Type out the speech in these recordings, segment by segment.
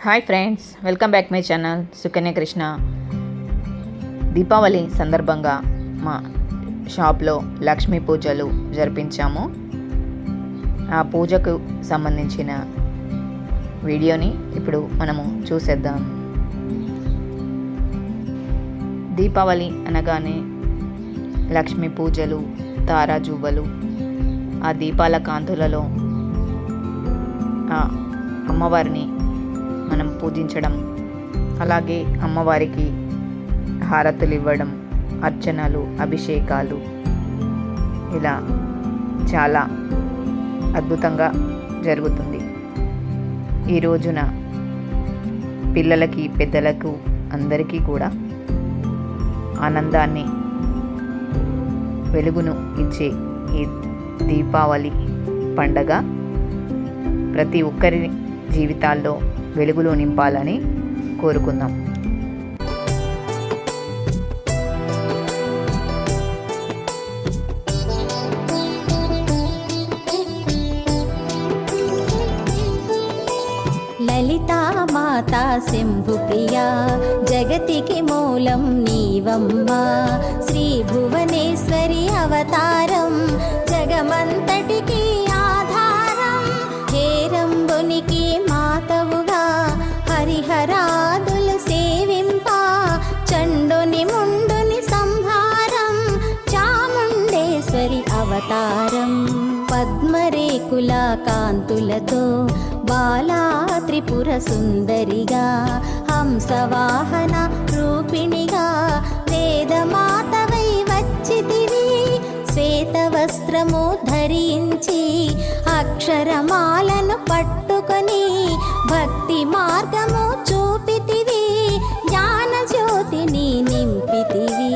Hi friends, welcome back my channel Sukanya Krishna. Deepavali సందర్భంగా మా షాప్లో లక్ష్మీ పూజలు జరిపించాము. ఆ పూజకు సంబంధించిన వీడియోని ఇప్పుడు మనము చూసేద్దాం. దీపావళి అనగానే లక్ష్మీ పూజలు, తారాజువ్వలు, ఆ దీపాల కాంతులలో ఆ అమ్మవారిని మనం పూజించడం, అలాగే అమ్మవారికి హారతులు ఇవ్వడం, అర్చనలు, అభిషేకాలు, ఇలా చాలా అద్భుతంగా జరుగుతుంది. ఈ రోజున పిల్లలకి, పెద్దలకు, అందరికీ కూడా ఆనందాన్ని, వెలుగును ఇచ్చే ఈ దీపావళి పండగ ప్రతి ఒక్కరి జీవితాల్లో వెలుగులు నింపాలని కోరుకుందాం. లలితా మాతా శంభుప్రియా, జగతికి మూలం నీవమ్మా. శ్రీ భువనేశ్వరి అవతారం, జగమంతటికి ఆధారం. హేరంబునికి మాతవుగా హరిహరాదులు సేవింప, చండుని ముండుని సంహారం, చాముండేశ్వరి అవతారం. పద్మరేకుల కాంతులతో బాలా త్రిపుర సుందరిగా, హంసవాహన రూపిణిగా వేదమాతవై వచ్చితివి. శ్వేత వస్త్రము ధరించి అక్షరమాలను పట్టుకొని భక్తి మార్గము చూపితివి. జ్ఞాన జ్యోతిని నింపితివి.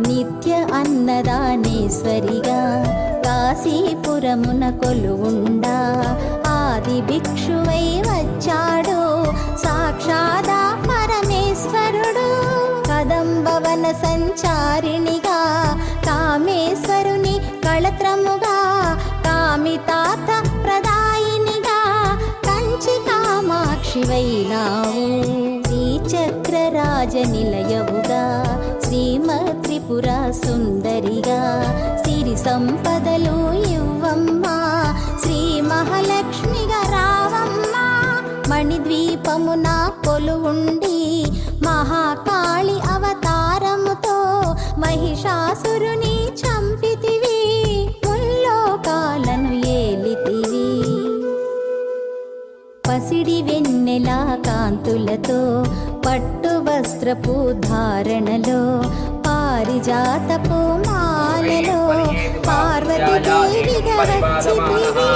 నిత్య అన్నదానేశ్వరిగా కాశీపురమున కొలువుండా, ఆది భిక్షువై వచ్చాడు సాక్షాదా పరమేశ్వరుడు. కదంబవన సంచారిణిగా, కామేశ్వరుని కళత్రముగా, కామితార్థ ప్రదాయినిగా కంచి కామాక్షివైనావు. శ్రీచక్రరాజ నిలయవుగా, శ్రీమత్ త్రిపుర సుందరిగా, సిరి సంపదలు ఇవ్వమ్మా. శ్రీ మహాలక్ష్మిగా రావమ్మా. మణిద్వీపమున కొలువుండి మహాకాళి అవతారముతో మహిషాసురుని చంపితివి. ముల్లోకాలను ఏలితివి. పసిడి వెన్నెల కాంతులతో పట్టు వస్త్రపు ధారణలో, పారిజాతపు మాలలో పార్వతీదేవిగా వచ్చితివి.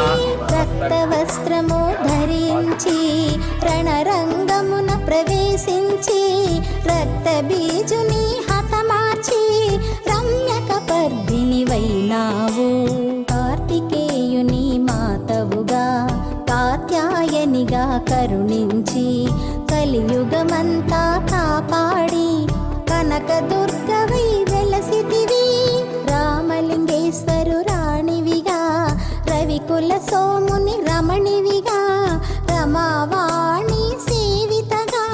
రక్త వస్త్రము ధరించి రణరంగమున ప్రవేశించి, రక్త బీజుని హతమార్చి రమ్యక పర్ధిని వైనావు. కార్తికేయుని మాతవుగా, కాత్యాయనిగా కరుణించి కలియుగమంతా కాపాడి కనక దుర్గవై వెలసితివి. రామలింగేశ్వరు రాణివిగా, రవికుల సోముని రమణివిగా, రమావాణి సేవితగా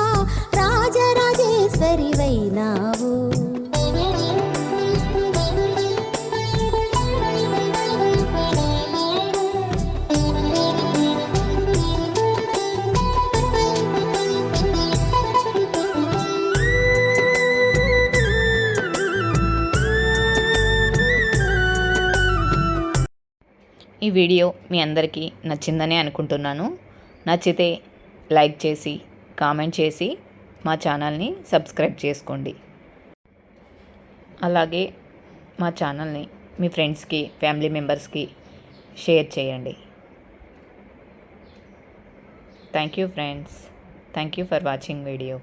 రాజరాజేశ్వరి వైనావు. ఈ వీడియో మీ అందరికీ నచ్చిందని అనుకుంటున్నాను. నచ్చితే లైక్ చేసి, కామెంట్ చేసి మా ఛానల్ని సబ్స్క్రైబ్ చేసుకోండి. అలాగే మా ఛానల్ని మీ ఫ్రెండ్స్కి, ఫ్యామిలీ మెంబర్స్కి షేర్ చేయండి. Thank you friends. Thank you for watching video.